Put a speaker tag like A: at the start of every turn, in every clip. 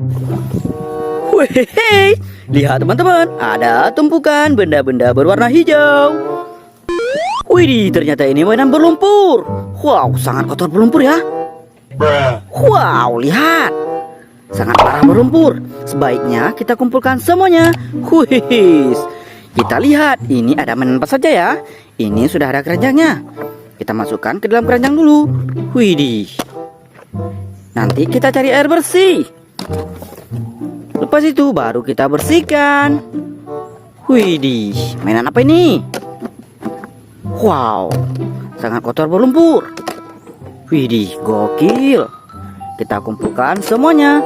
A: Wih, lihat teman-teman, ada tumpukan benda-benda berwarna hijau. Wih, ternyata ini mainan berlumpur. Wow, sangat kotor berlumpur ya. Wow, lihat, sangat parah berlumpur. Sebaiknya kita kumpulkan semuanya. Wih, kita lihat, ini ada mainan apa saja ya. Ini sudah ada keranjangnya. Kita masukkan ke dalam keranjang dulu. Wih, nanti kita cari air bersih. Lepas itu baru kita bersihkan. Widih, mainan apa ini? Wow, sangat kotor berlumpur. Widih, gokil. Kita kumpulkan semuanya.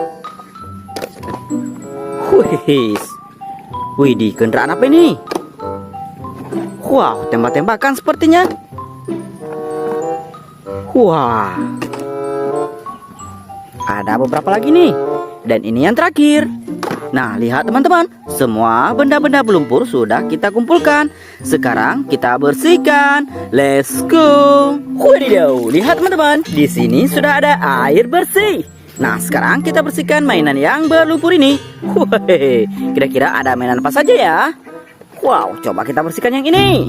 A: Widih, kendaraan apa ini? Wow, tembak-tembakan sepertinya. Wah, ada beberapa lagi nih. Dan ini yang terakhir. Nah, lihat teman-teman, semua benda-benda berlumpur sudah kita kumpulkan. Sekarang kita bersihkan. Let's go. Wadidaw, lihat teman-teman, di sini sudah ada air bersih. Nah, sekarang kita bersihkan mainan yang berlumpur ini. Wih, kira-kira ada mainan apa saja ya? Wow, coba kita bersihkan yang ini.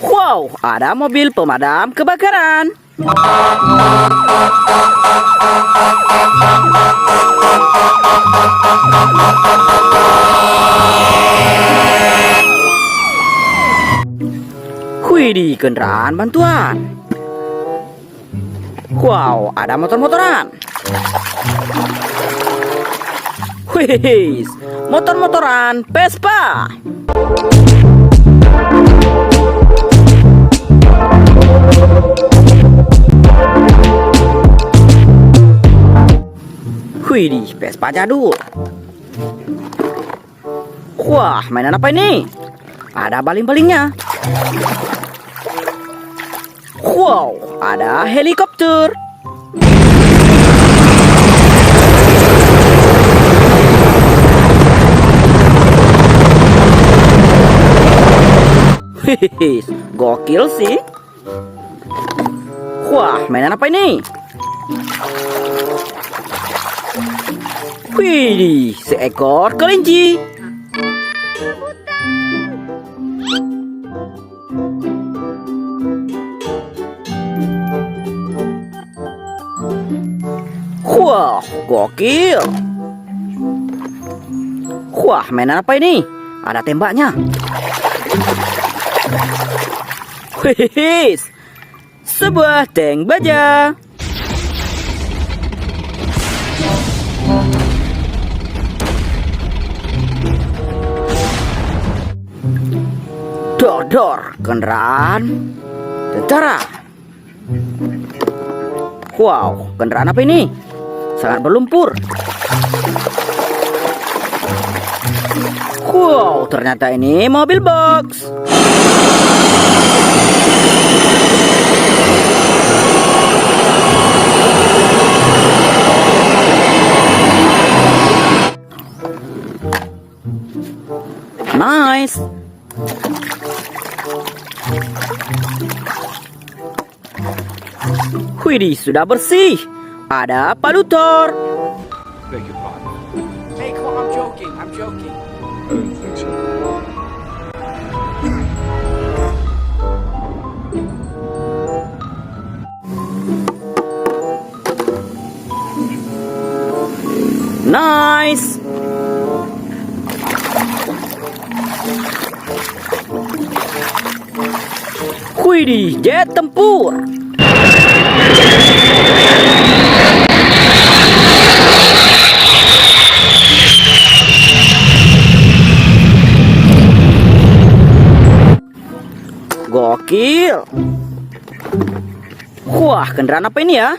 A: Wow, ada mobil pemadam kebakaran. Widih, kendaraan bantuan. Wow, ada motor-motoran. Wih, motor-motoran Vespa. Widih, Vespa jadul. Wah, mainan apa ini? Ada baling-balingnya. Wow, ada helikopter. Wih, gokil sih. Wah, mainan apa ini? Wih, seekor kelinci. Wah, gokil. Wah, mainan apa ini? Ada tembaknya. Wih, sebuah tank baja. Dor, kendaraan tentara. Wow, kendaraan apa ini? Sangat berlumpur. Wow, ternyata ini mobil box. Nice. Widih, sudah bersih. Ada palutor.
B: Beg your pardon. Hey, come on, I'm joking. I'm joking. I don't think so.
A: Nice. Widih, jet tempur. Gokil. Wah, kendaraan apa ini ya?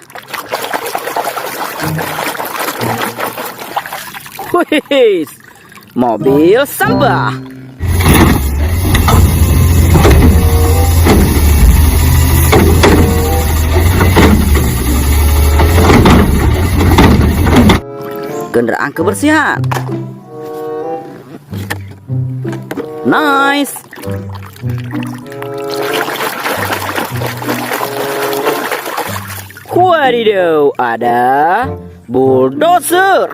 A: Wih, mobil sampah. Kendaraan kebersihan. Nice. Wadidaw, ada bulldozer.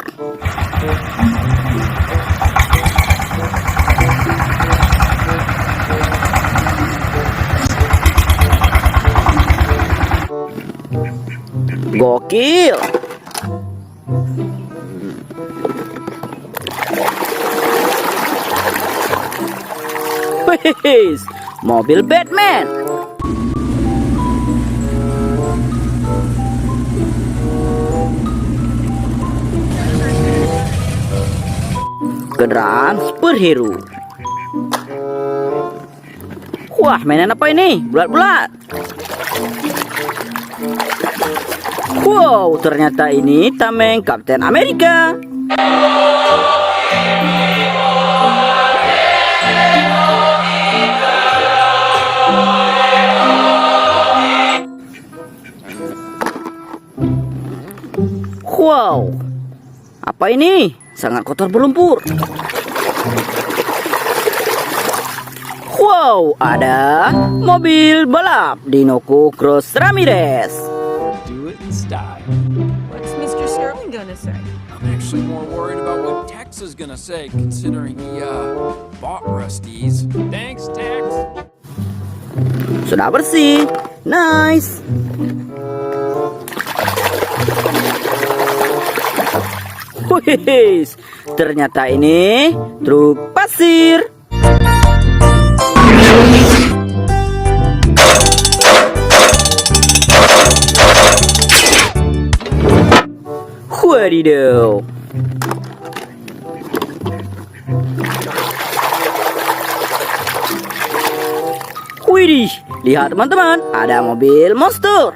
A: Gokil. Wih, mobil Batman. Kendaraan superhero. Wah, mainan apa ini? Bulat-bulat. Wow, ternyata ini tameng Kapten Amerika. Wow, apa ini? Sangat kotor berlumpur. Wow, ada mobil balap Dinoco Cross Ramirez.
B: Do it in style.
C: What's Mr. Sterling gonna say?
B: I'm actually more worried about what Tex is gonna say, considering he, bought Rusty's. Thanks, Tex.
A: Sudah bersih. Nice. Wih, ternyata ini truk pasir. Wadidaw. Widih, lihat teman-teman, ada mobil monster.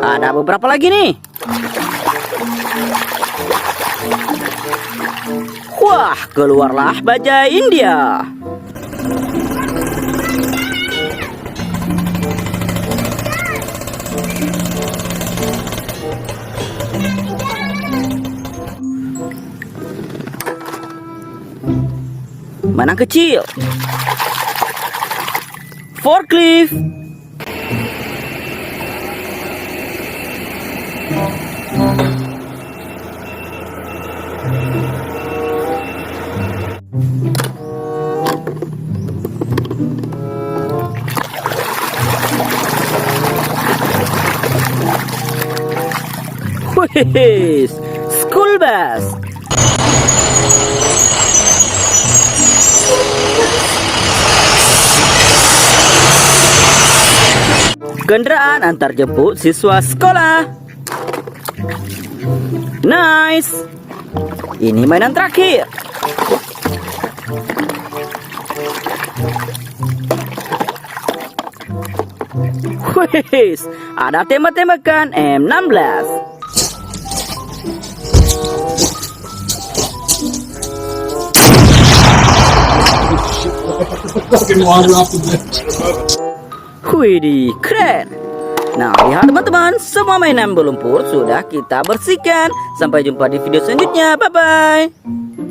A: Ada beberapa lagi nih. Wah, keluarlah bajai India. Mainan kecil. Forklift. Wih, school bus. Kendaraan antar jemput siswa sekolah. Nice. Ini mainan terakhir. Wih, ada tembak-tembakan M16. Widih, keren. Nah, lihat teman-teman, semua mainan berlumpur sudah kita bersihkan. Sampai jumpa di video selanjutnya. Bye-bye.